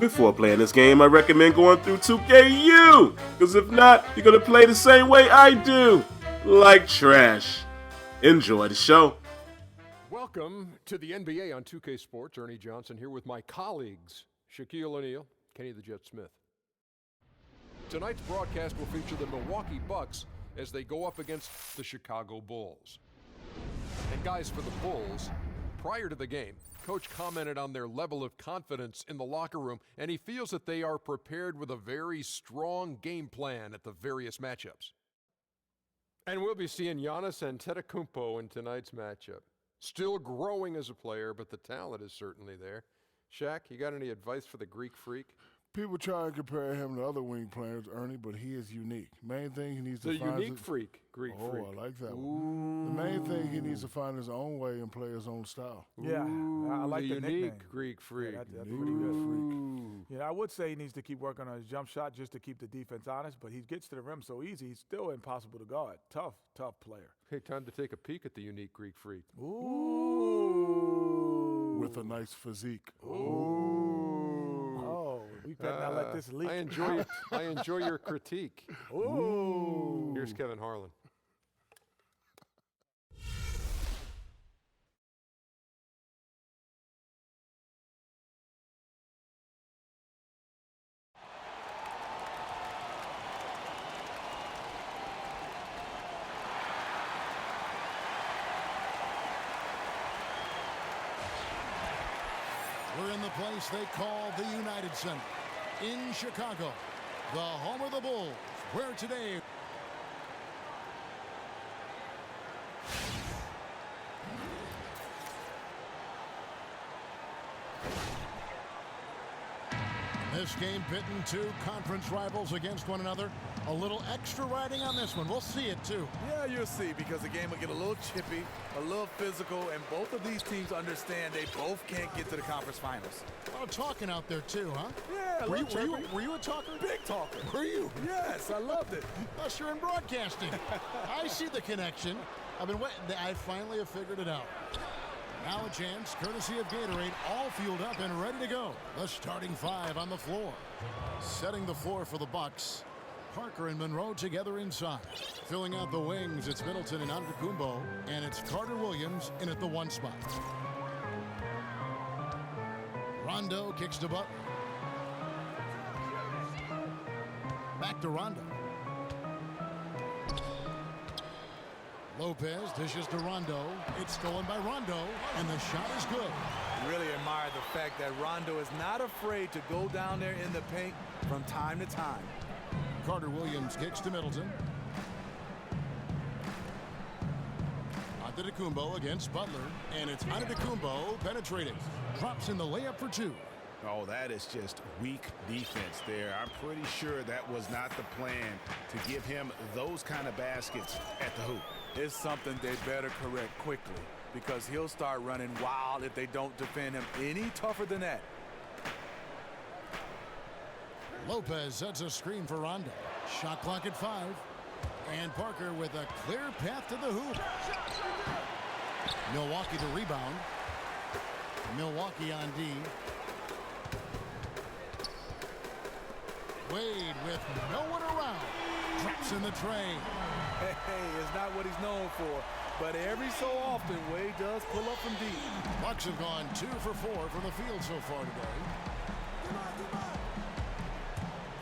Before playing this game, I recommend going through 2KU, because if not, you're going to play the same way I do, like trash. Enjoy the show. Welcome to the NBA on 2K Sports. Ernie Johnson here with my colleagues, Shaquille O'Neal, Kenny the Jet Smith. Tonight's broadcast will feature the Milwaukee Bucks as they go up against the Chicago Bulls. And guys, for the Bulls, prior to the game, Coach commented on their level of confidence in the locker room, and he feels that they are prepared with a very strong game plan at the various matchups. And we'll be seeing Giannis Antetokounmpo in tonight's matchup. Still growing as a player, but the talent is certainly there. Shaq, you got any advice for the Greek Freak? People try to compare him to other wing players, Ernie, but he is unique. Main thing he needs to find The unique freak, Greek freak. Oh, I like that one. The main thing he needs to find his own way and play his own style. Yeah, I like the unique nickname. Greek freak. Yeah, that's pretty good. Yeah, I would say he needs to keep working on his jump shot just to keep the defense honest, but he gets to the rim so easy, he's still impossible to guard. Tough player. Hey, time to take a peek at the unique Greek freak. Ooh. With a nice physique. Oh, we better not let this leak. I enjoy your critique. Ooh. Here's Kevin Harlan. We're in the place they call the United Center in Chicago, the home of the Bulls, where today this game pitting two conference rivals against one another. A little extra riding on this one. We'll see it too. Yeah, you'll see, because the game will get a little chippy, a little physical, and both of these teams understand they both can't get to the conference finals. A lot of talking out there too, huh? Yeah, Were you a talker? big talker. Were you? Yes, I loved it. Us, you're in broadcasting. I see the connection. I've been waiting. I finally have figured it out. Now a chance, courtesy of Gatorade, all fueled up and ready to go. The starting five on the floor. Setting the floor for the Bucks. Parker and Monroe together inside. Filling out the wings, it's Middleton and Antetokounmpo, and it's Carter Williams in at the one spot. Rondo kicks to Butler. Back to Rondo. Lopez dishes to Rondo. It's stolen by Rondo, and the shot is good. Really admire the fact that Rondo is not afraid to go down there in the paint from time to time. Carter Williams kicks to Middleton. Antetokounmpo against Butler, and it's Antetokounmpo penetrating. Drops in the layup for two. Oh, that is just weak defense there. I'm pretty sure that was not the plan to give him those kind of baskets at the hoop. It's something they better correct quickly, because he'll start running wild if they don't defend him any tougher than that. Lopez sets a screen for Rondo. Shot clock at 5. And Parker with a clear path to the hoop. Milwaukee the rebound. Milwaukee on D. Wade with no one around. Drops in the tray. Hey, it's not what he's known for, but every so often Wade does pull up from deep. Bucks have gone 2 for 4 from the field so far today.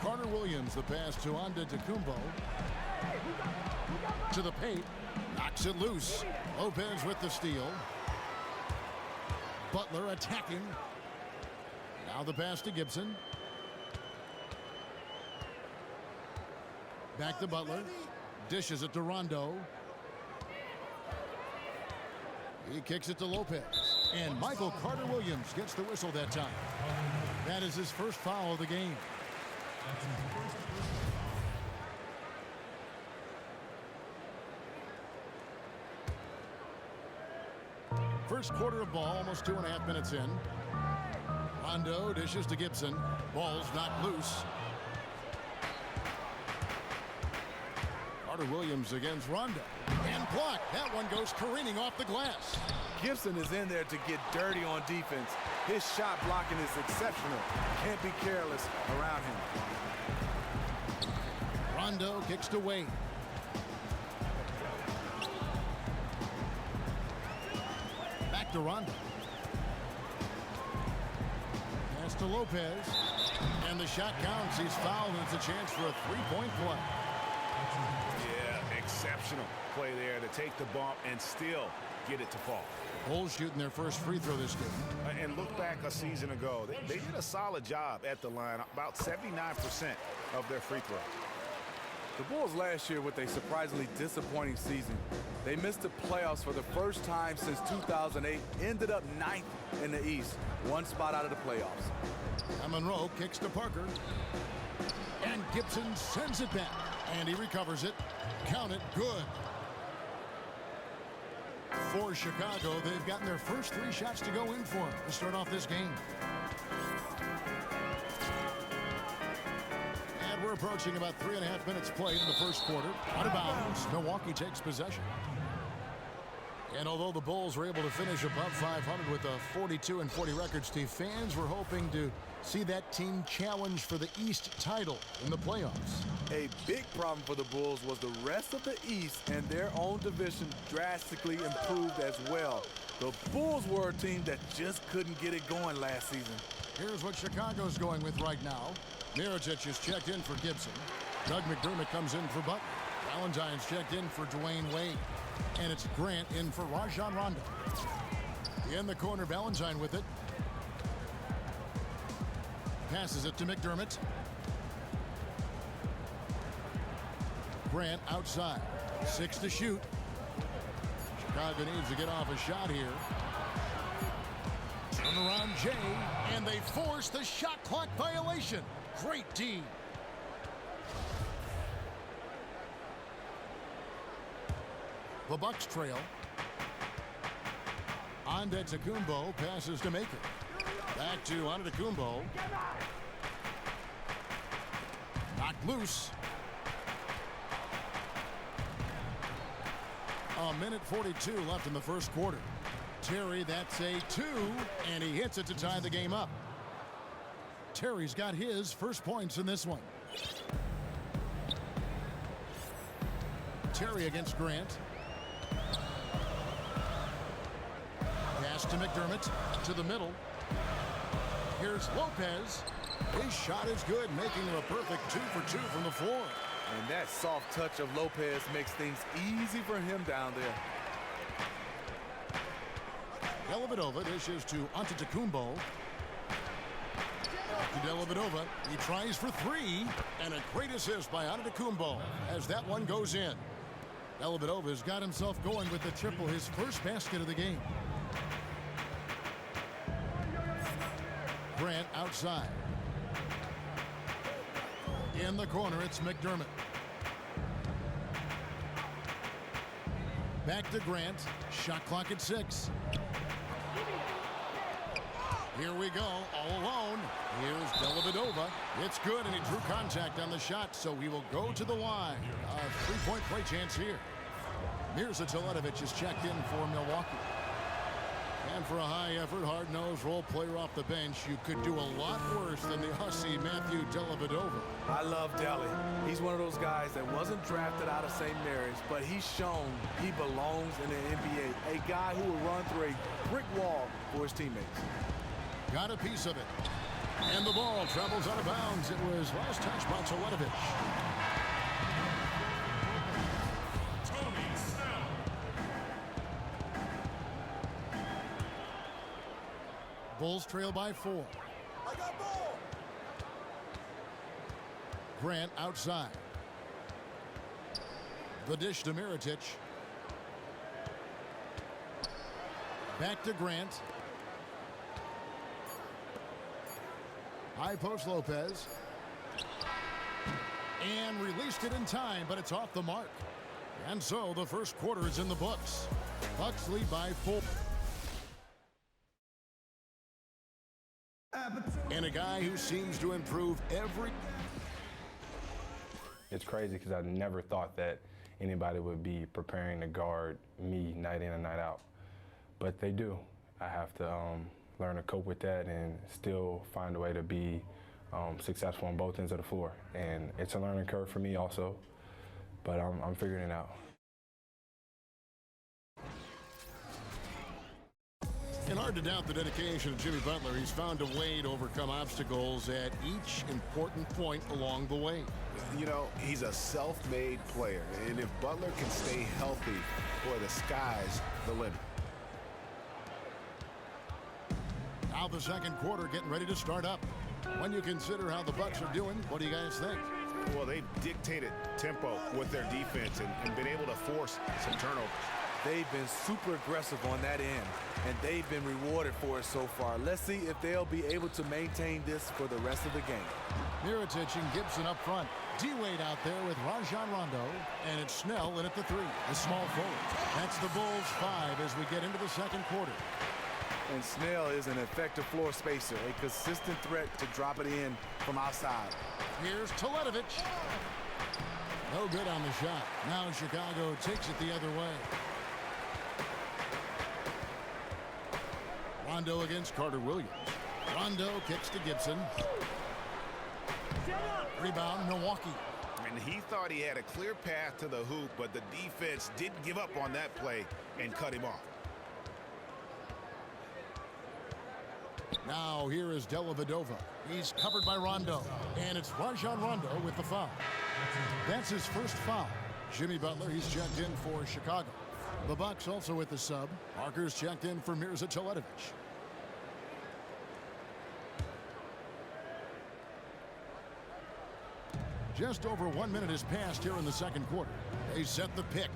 Carter Williams, the pass to Antetokounmpo. To the paint. Knocks it loose. Lopez with the steal. Butler attacking. Now the pass to Gibson. Back to Butler. Dishes it to Rondo. He kicks it to Lopez. And Michael Carter Williams gets the whistle that time. That is his first foul of the game. First quarter of ball, almost 2.5 minutes in. Rondo dishes to Gibson. Ball's knocked loose. Carter Williams against Rondo. And blocked. That one goes careening off the glass. Gibson is in there to get dirty on defense. His shot blocking is exceptional. Can't be careless around him. Rondo kicks to Wade. Back to Rondo. Pass to Lopez. And the shot counts. He's fouled, and it's a chance for a three-point play. Yeah, exceptional play there to take the bump and still get it to fall. Bulls shooting their first free throw this game. And look back a season ago. They did a solid job at the line, about 79% of their free throws. The Bulls last year with a surprisingly disappointing season. They missed the playoffs for the first time since 2008, ended up 9th in the East, one spot out of the playoffs. Monroe kicks to Parker. And Gibson sends it back. And he recovers it. Count it, good. For Chicago, they've gotten their first 3 shots to go in for to start off this game. And we're approaching about 3.5 minutes played in the first quarter. Out of bounds, Milwaukee takes possession. And although the Bulls were able to finish above 500 with a 42-40 record, Steve, fans were hoping to see that team challenge for the East title in the playoffs. A big problem for the Bulls was the rest of the East and their own division drastically improved as well. The Bulls were a team that just couldn't get it going last season. Here's what Chicago's going with right now. Mirotic is checked in for Gibson. Doug McDermott comes in for Butler. Valentine's checked in for Dwayne Wade. And it's Grant in for Rajon Rondo. In the corner, Valentine with it. Passes it to McDermott. Grant outside. 6 to shoot. Chicago needs to get off a shot here. Turn around Jay, and they force the shot clock violation. Great D. The Bucks trail. Antetokounmpo passes to Maker. Back to Antetokounmpo. Knocked loose. A minute 42 left in the first quarter. Terry, that's a 2, and he hits it to tie the game up. Terry's got his first points in this one. Terry against Grant. Pass to McDermott, to the middle. Here's Lopez. His shot is good, making it a perfect 2 for 2 from the floor. And that soft touch of Lopez makes things easy for him down there. Dellavedova dishes to Antetokounmpo. To Dellavedova, he tries for 3, and a great assist by Antetokounmpo as that one goes in. Dellavedova's got himself going with the triple, his first basket of the game. Grant outside. In the corner, it's McDermott. Back to Grant. Shot clock at 6. Here we go, all alone. Here's Dellavedova. It's good, and he drew contact on the shot, so he will go to the line. A 3-point play chance here. Mirza Teletovic is checked in for Milwaukee. And for a high-effort, hard-nosed role player off the bench, you could do a lot worse than the Aussie Matthew Dellavedova. I love Delly. He's one of those guys that wasn't drafted out of St. Mary's, but he's shown he belongs in the NBA. A guy who will run through a brick wall for his teammates. Got a piece of it. And the ball travels out of bounds. It was last touch by Teletovic. Bulls trail by 4. I got ball. Grant outside. The dish to Mirotic. Back to Grant. High post Lopez. And released it in time, but it's off the mark. And so the first quarter is in the books. Bucks lead by 4. And a guy who seems to improve every... It's crazy because I never thought that anybody would be preparing to guard me night in and night out. but they do. I have to learn to cope with that and still find a way to be successful on both ends of the floor. And it's a learning curve for me also, but I'm figuring it out. And hard to doubt the dedication of Jimmy Butler. He's found a way to overcome obstacles at each important point along the way. You know, he's a self-made player, and if Butler can stay healthy, boy, the sky's the limit. Now the second quarter getting ready to start up. When you consider how the Bucks are doing, what do you guys think? Well, they've dictated tempo with their defense and been able to force some turnovers. They've been super aggressive on that end, and they've been rewarded for it so far. Let's see if they'll be able to maintain this for the rest of the game. Mirotić and Gibson up front. D-Wade out there with Rajon Rondo, and it's Snell in at the 3, the small forward. That's the Bulls 5 as we get into the second quarter. And Snell is an effective floor spacer, a consistent threat to drop it in from outside. Here's Teletovic. No good on the shot. Now Chicago takes it the other way. Rondo against Carter Williams. Rondo kicks to Gibson. Rebound, Milwaukee. And he thought he had a clear path to the hoop, but the defense didn't give up on that play and cut him off. Now here is Dellavedova. He's covered by Rondo. And it's Rajon Rondo with the foul. That's his first foul. Jimmy Butler, he's checked in for Chicago. The Bucks also with the sub. Parker's checked in for Mirza Teletovic. Just over 1 minute has passed here in the second quarter. They set the pick.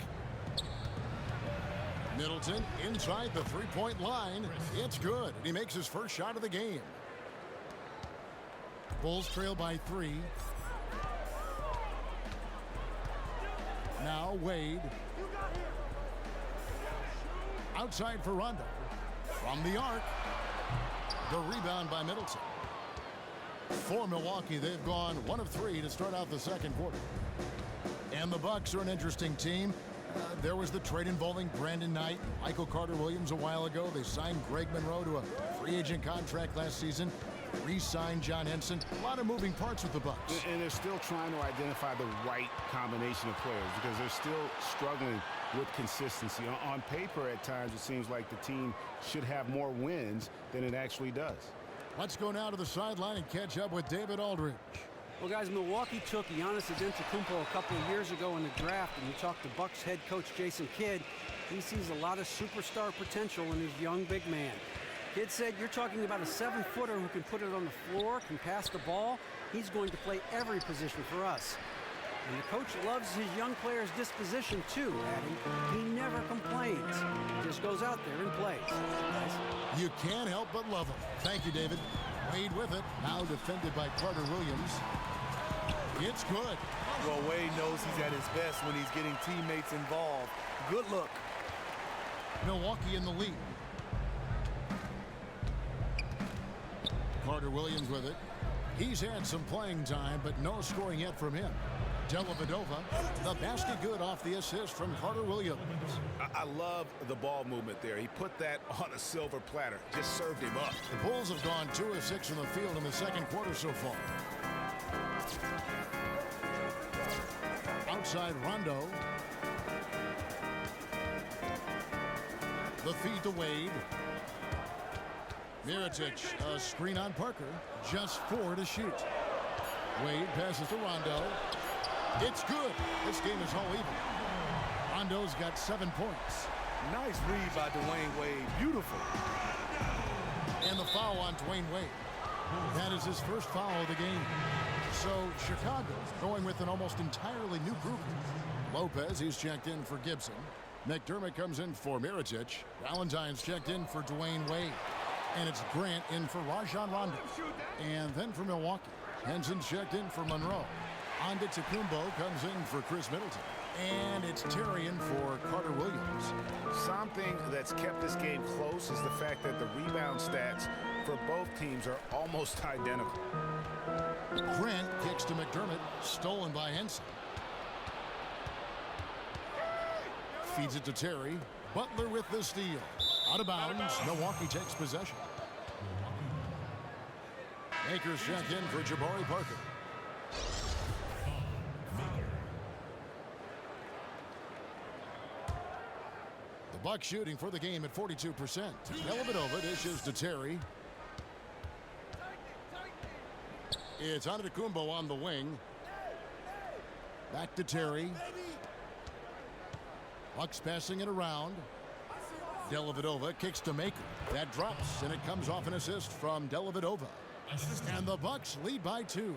Middleton inside the three-point line. It's good. And he makes his first shot of the game. Bulls trail by 3. Now Wade. Outside for Rondo. From the arc. The rebound by Middleton. For Milwaukee, they've gone 1 of 3 to start out the second quarter. And the Bucks are an interesting team. There was the trade involving Brandon Knight, Michael Carter-Williams a while ago. They signed Greg Monroe to a free agent contract last season. Re-signed John Henson. A lot of moving parts with the Bucks. And they're still trying to identify the right combination of players because they're still struggling with consistency. On paper, at times, it seems like the team should have more wins than it actually does. Let's go now to the sideline and catch up with David Aldridge. Well, guys, Milwaukee took Giannis Antetokounmpo a couple of years ago in the draft, and you talk to Bucks head coach Jason Kidd. He sees a lot of superstar potential in his young big man. Kidd said, you're talking about a 7-footer who can put it on the floor, can pass the ball. He's going to play every position for us. And the coach loves his young player's disposition, too, adding, he never complains. He just goes out there and plays. Guys. You can't help but love him. Thank you, David. Wade with it. Now defended by Carter Williams. It's good. Well, Wade knows he's at his best when he's getting teammates involved. Good look. Milwaukee in the lead. Carter Williams with it. He's had some playing time, but no scoring yet from him. Dellavedova, the basket good off the assist from Carter Williams. I love the ball movement there. He put that on a silver platter. Just served him up. The Bulls have gone 2 of 6 from the field in the second quarter so far. Outside Rondo. The feed to Wade. Mirotić, a screen on Parker. Just 4 to shoot. Wade passes to Rondo. It's good. This game is all even. Rondo's got 7 points. Nice read by Dwayne Wade. Beautiful. And the foul on Dwayne Wade. That is his first foul of the game. So Chicago going with an almost entirely new group. Lopez, he's checked in for Gibson. McDermott comes in for Mirotić. Valentine's checked in for Dwayne Wade. And it's Grant in for Rajon Rondo. And then for Milwaukee, Henson checked in for Monroe. Antetokounmpo comes in for Chris Middleton. And it's Terry in for Carter Williams. Something that's kept this game close is the fact that the rebound stats for both teams are almost identical. Grant kicks to McDermott, stolen by Henson. Feeds it to Terry. Butler with the steal. Out of bounds. Milwaukee takes possession. Makers check in for Jabari Parker. The Bucks shooting for the game at 42%. Dellavedova dishes to Terry. It's Antetokounmpo on the wing. Back to Terry. Bucks passing it around. Dellavedova kicks to Maker. That drops, and it comes off an assist from Dellavedova. And the Bucks lead by 2.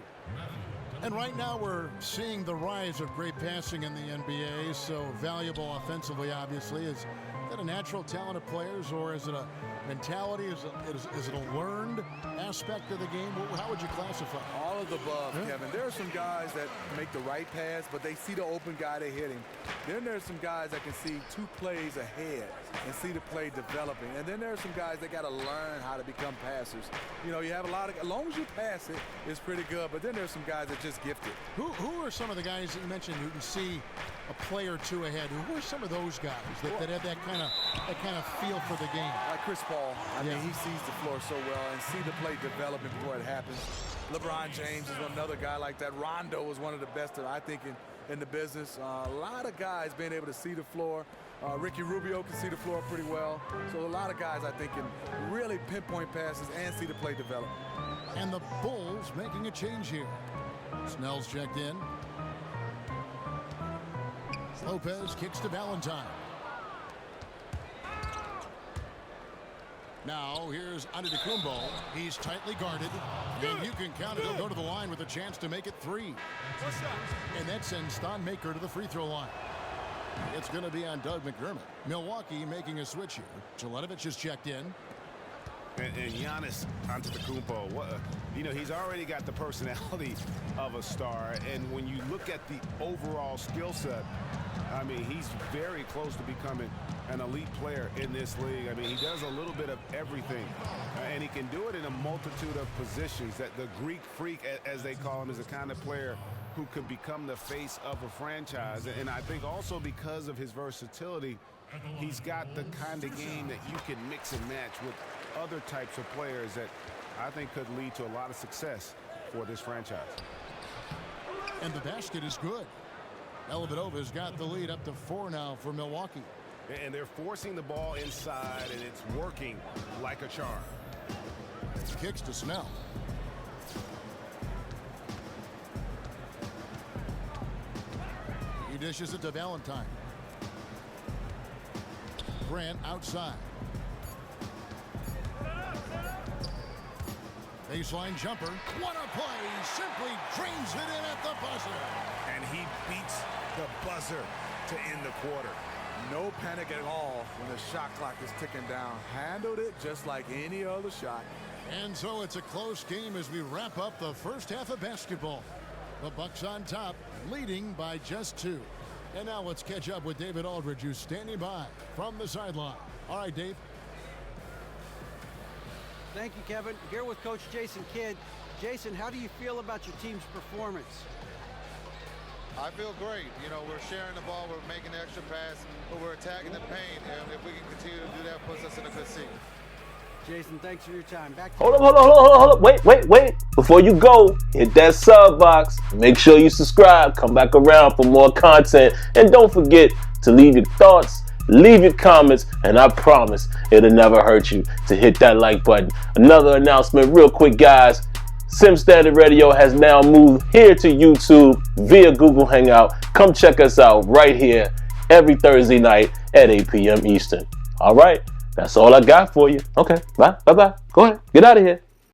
And right now we're seeing the rise of great passing in the NBA. So valuable offensively, obviously. Is that a natural talent of players, or is it a mentality? Is it a learned aspect of the game? How would you classify it? All of the above, Kevin. There are some guys that make the right pass, but they see the open guy, they hit him. Then there's some guys that can see 2 plays ahead and see the play developing. And then there are some guys that got to learn how to become passers. You know, you have a lot of, as long as you pass it, it's pretty good. But then there's some guys that just gift it. Who are some of the guys that you mentioned who can see a play or 2 ahead? Who are some of those guys that have that kind of feel for the game? Like Chris Paul. I mean, he sees the floor so well and see the play developing before it happens. LeBron James is another guy like that. Rondo was one of the best, I think, in the business. A lot of guys being able to see the floor. Ricky Rubio can see the floor pretty well. So a lot of guys, I think, can really pinpoint passes and see the play develop. And the Bulls making a change here. Snell's checked in. Lopez kicks to Valentine. Now here's Antetokounmpo. He's tightly guarded. And you can count it. He'll go to the line with a chance to make it 3. And that sends Thon Maker to the free throw line. It's going to be on Doug McDermott. Milwaukee making a switch here. Jelenovic is checked in. And Giannis Antetokounmpo, he's already got the personality of a star. And when you look at the overall skill set, I mean, he's very close to becoming an elite player in this league. I mean, he does a little bit of everything. And he can do it in a multitude of positions. That the Greek freak, as they call him, is the kind of player who could become the face of a franchise. And I think also because of his versatility, he's got the kind of game that you can mix and match with other types of players that I think could lead to a lot of success for this franchise. And the basket is good. Dellavedova's got the lead up to 4 now for Milwaukee. And they're forcing the ball inside, and it's working like a charm. Kicks to Snell. He dishes it to Valentine. Grant outside. Baseline jumper. What a play! Simply drains it in at the buzzer. And he beats the buzzer to end the quarter. No panic at all when the shot clock is ticking down. Handled it just like any other shot. And so it's a close game as we wrap up the first half of basketball. The Bucks on top, leading by just 2. And now let's catch up with David Aldridge, who's standing by from the sideline. All right, Dave. Thank you, Kevin. Here with Coach Jason Kidd. Jason, how do you feel about your team's performance? I feel great. You know, we're sharing the ball, we're making the extra pass, but we're attacking the paint, and if we can continue to do that, puts us in a good seat. Jason, thanks for your time. Back to Hold up. Wait. Before you go, hit that sub box. Make sure you subscribe. Come back around for more content. And don't forget to leave your thoughts, leave your comments, and I promise it'll never hurt you to hit that like button. Another announcement real quick, guys. Sim Standard Radio has now moved here to YouTube via Google Hangout. Come check us out right here every Thursday night at 8 p.m. Eastern. All right, that's all I got for you. Okay, bye. Go ahead, get out of here.